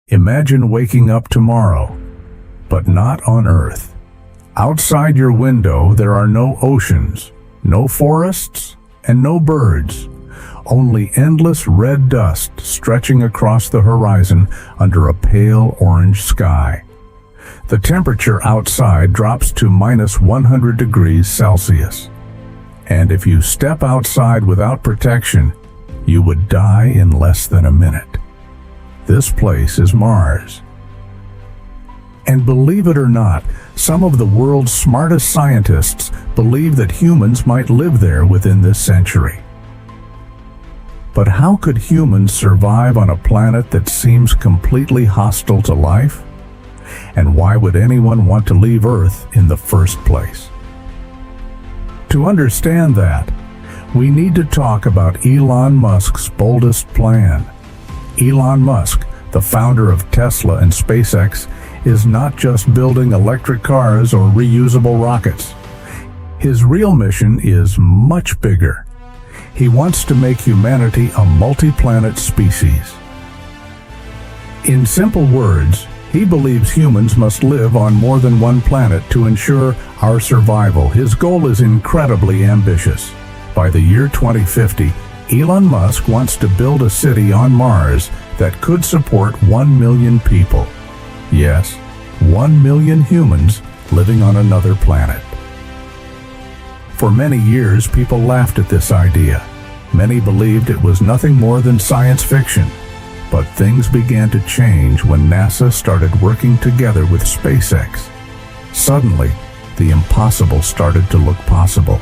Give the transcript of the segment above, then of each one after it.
Imagine waking up tomorrow, but not on Earth. Outside your window, there are no oceans, no forests, and no birds. Only endless red dust stretching across the horizon under a pale orange sky. The temperature outside drops to -100 degrees Celsius. And if you step outside without protection, you would die in less than a minute. This place is Mars. And believe it or not, some of the world's smartest scientists believe that humans might live there within this century. But how could humans survive on a planet that seems completely hostile to life? And why would anyone want to leave Earth in the first place? To understand that, we need to talk about Elon Musk's boldest plan. Elon Musk, the founder of Tesla and SpaceX, is not just building electric cars or reusable rockets. His real mission is much bigger. He wants to make humanity a multi-planet species. In simple words, he believes humans must live on more than one planet to ensure our survival. His goal is incredibly ambitious. By the year 2050, Elon Musk wants to build a city on Mars that could support 1 million people. Yes, 1 million humans living on another planet. For many years, people laughed at this idea. Many believed it was nothing more than science fiction. But things began to change when NASA started working together with SpaceX. Suddenly, the impossible started to look possible.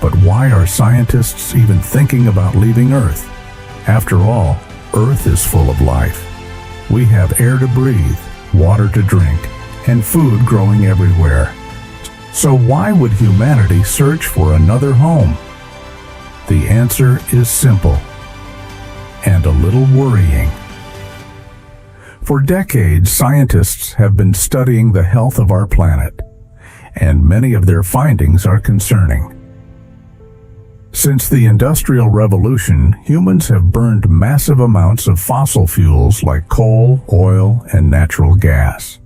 But why are scientists even thinking about leaving Earth? After all, Earth is full of life. We have air to breathe, water to drink, and food growing everywhere. So why would humanity search for another home? The answer is simple, and a little worrying. For decades, scientists have been studying the health of our planet, and many of their findings are concerning. Since the Industrial Revolution, humans have burned massive amounts of fossil fuels like coal, oil, and natural gas.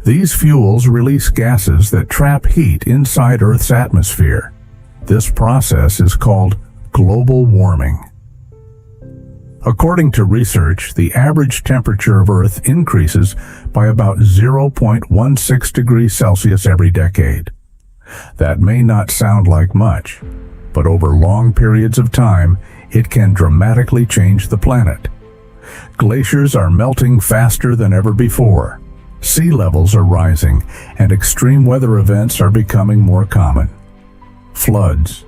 These fuels release gases that trap heat inside Earth's atmosphere. This process is called global warming. According to research, the average temperature of Earth increases by about 0.16 degrees Celsius every decade. That may not sound like much, but over long periods of time, it can dramatically change the planet. Glaciers are melting faster than ever before. Sea levels are rising, and extreme weather events are becoming more common. Floods,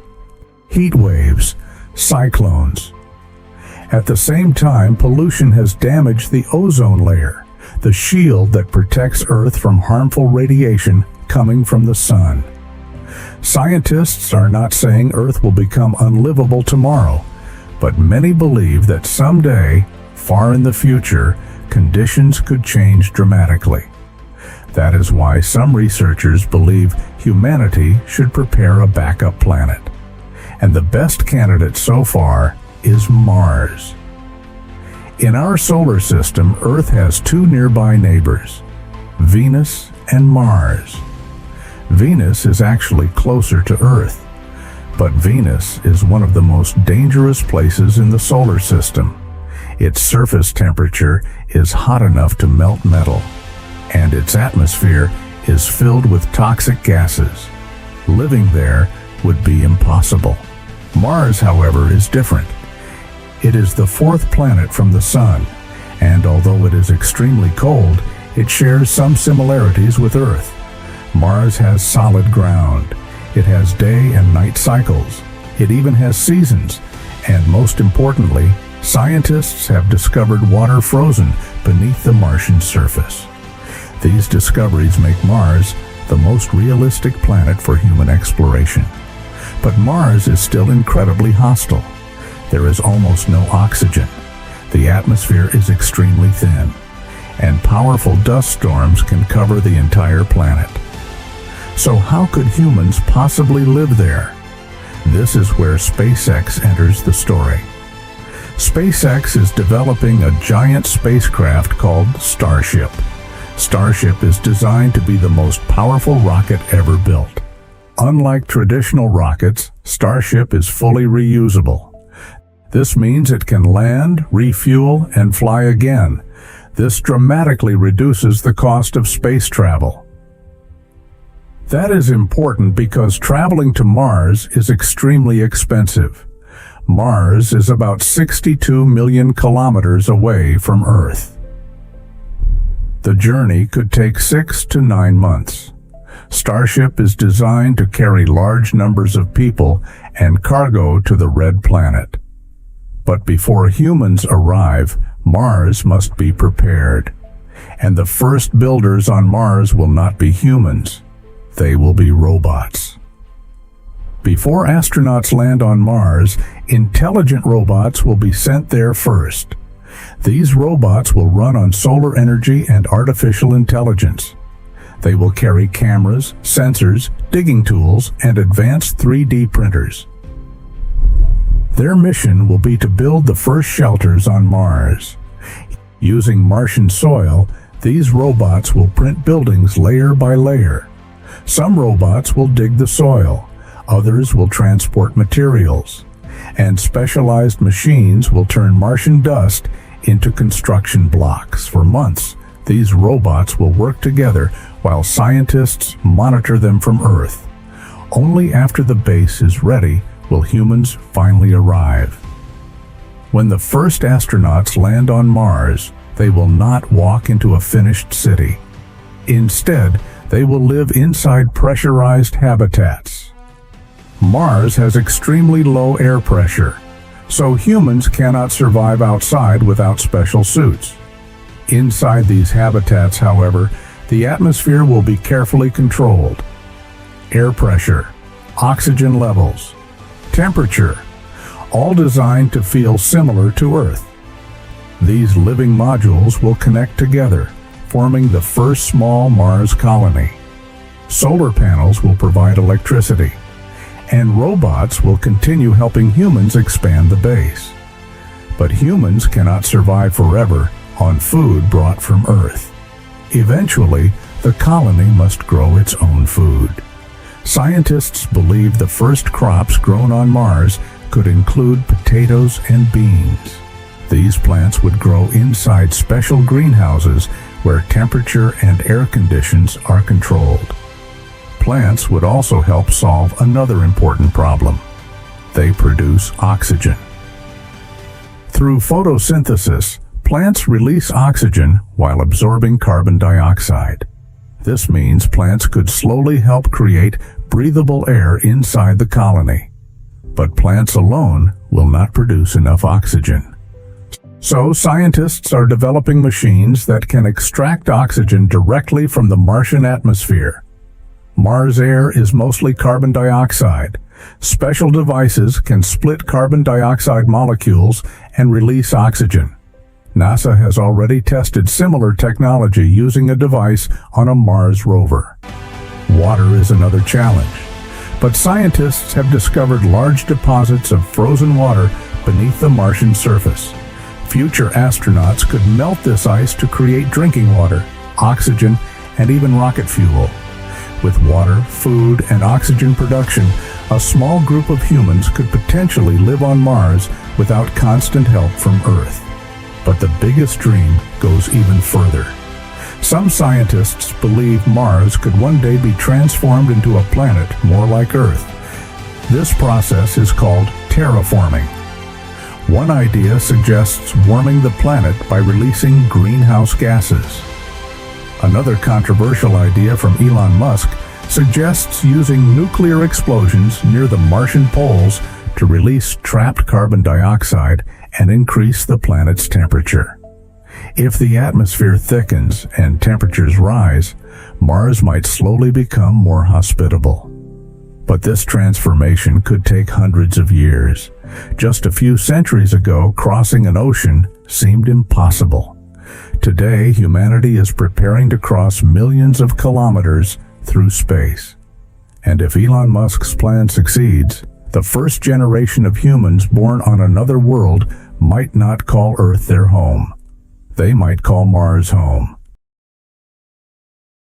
heat waves, cyclones. At the same time, pollution has damaged the ozone layer, the shield that protects Earth from harmful radiation coming from the sun. Scientists are not saying Earth will become unlivable tomorrow, but many believe that someday, far in the future, conditions could change dramatically. That is why some researchers believe humanity should prepare a backup planet. And the best candidate so far is Mars. In our solar system, Earth has two nearby neighbors, Venus and Mars. Venus is actually closer to Earth, but Venus is one of the most dangerous places in the solar system. Its surface temperature is hot enough to melt metal, and its atmosphere is filled with toxic gases. Living there would be impossible. Mars, however, is different. It is the fourth planet from the Sun, and although it is extremely cold, it shares some similarities with Earth. Mars has solid ground. It has day and night cycles. It even has seasons. And most importantly, scientists have discovered water frozen beneath the Martian surface. These discoveries make Mars the most realistic planet for human exploration. But Mars is still incredibly hostile. There is almost no oxygen. The atmosphere is extremely thin, and powerful dust storms can cover the entire planet. So how could humans possibly live there? This is where SpaceX enters the story. SpaceX is developing a giant spacecraft called Starship. Starship is designed to be the most powerful rocket ever built. Unlike traditional rockets, Starship is fully reusable. This means it can land, refuel, and fly again. This dramatically reduces the cost of space travel. That is important because traveling to Mars is extremely expensive. Mars is about 62 million kilometers away from Earth. The journey could take 6 to 9 months. Starship is designed to carry large numbers of people and cargo to the Red Planet. But before humans arrive, Mars must be prepared. And the first builders on Mars will not be humans. They will be robots. Before astronauts land on Mars, intelligent robots will be sent there first. These robots will run on solar energy and artificial intelligence. They will carry cameras, sensors, digging tools, and advanced 3D printers. Their mission will be to build the first shelters on Mars. Using Martian soil, these robots will print buildings layer by layer. Some robots will dig the soil, others will transport materials, and specialized machines will turn Martian dust into construction blocks. For months, these robots will work together while scientists monitor them from Earth. Only after the base is ready will humans finally arrive. When the first astronauts land on Mars, they will not walk into a finished city. Instead, they will live inside pressurized habitats. Mars has extremely low air pressure, so humans cannot survive outside without special suits. Inside these habitats, however, the atmosphere will be carefully controlled. Air pressure, oxygen levels, temperature, all designed to feel similar to Earth. These living modules will connect together, forming the first small Mars colony. Solar panels will provide electricity, and robots will continue helping humans expand the base. But humans cannot survive forever on food brought from Earth. Eventually, the colony must grow its own food. Scientists believe the first crops grown on Mars could include potatoes and beans. These plants would grow inside special greenhouses where temperature and air conditions are controlled. Plants would also help solve another important problem. They produce oxygen. Through photosynthesis, plants release oxygen while absorbing carbon dioxide. This means plants could slowly help create breathable air inside the colony. But plants alone will not produce enough oxygen. So scientists are developing machines that can extract oxygen directly from the Martian atmosphere. Mars air is mostly carbon dioxide. Special devices can split carbon dioxide molecules and release oxygen. NASA has already tested similar technology using a device on a Mars rover. Water is another challenge, but scientists have discovered large deposits of frozen water beneath the Martian surface. Future astronauts could melt this ice to create drinking water, oxygen, and even rocket fuel. With water, food, and oxygen production, a small group of humans could potentially live on Mars without constant help from Earth. But the biggest dream goes even further. Some scientists believe Mars could one day be transformed into a planet more like Earth. This process is called terraforming. One idea suggests warming the planet by releasing greenhouse gases. Another controversial idea from Elon Musk suggests using nuclear explosions near the Martian poles to release trapped carbon dioxide and increase the planet's temperature. If the atmosphere thickens and temperatures rise, Mars might slowly become more hospitable. But this transformation could take hundreds of years. Just a few centuries ago, crossing an ocean seemed impossible. Today, humanity is preparing to cross millions of kilometers through space. And if Elon Musk's plan succeeds, the first generation of humans born on another world might not call Earth their home. They might call Mars home.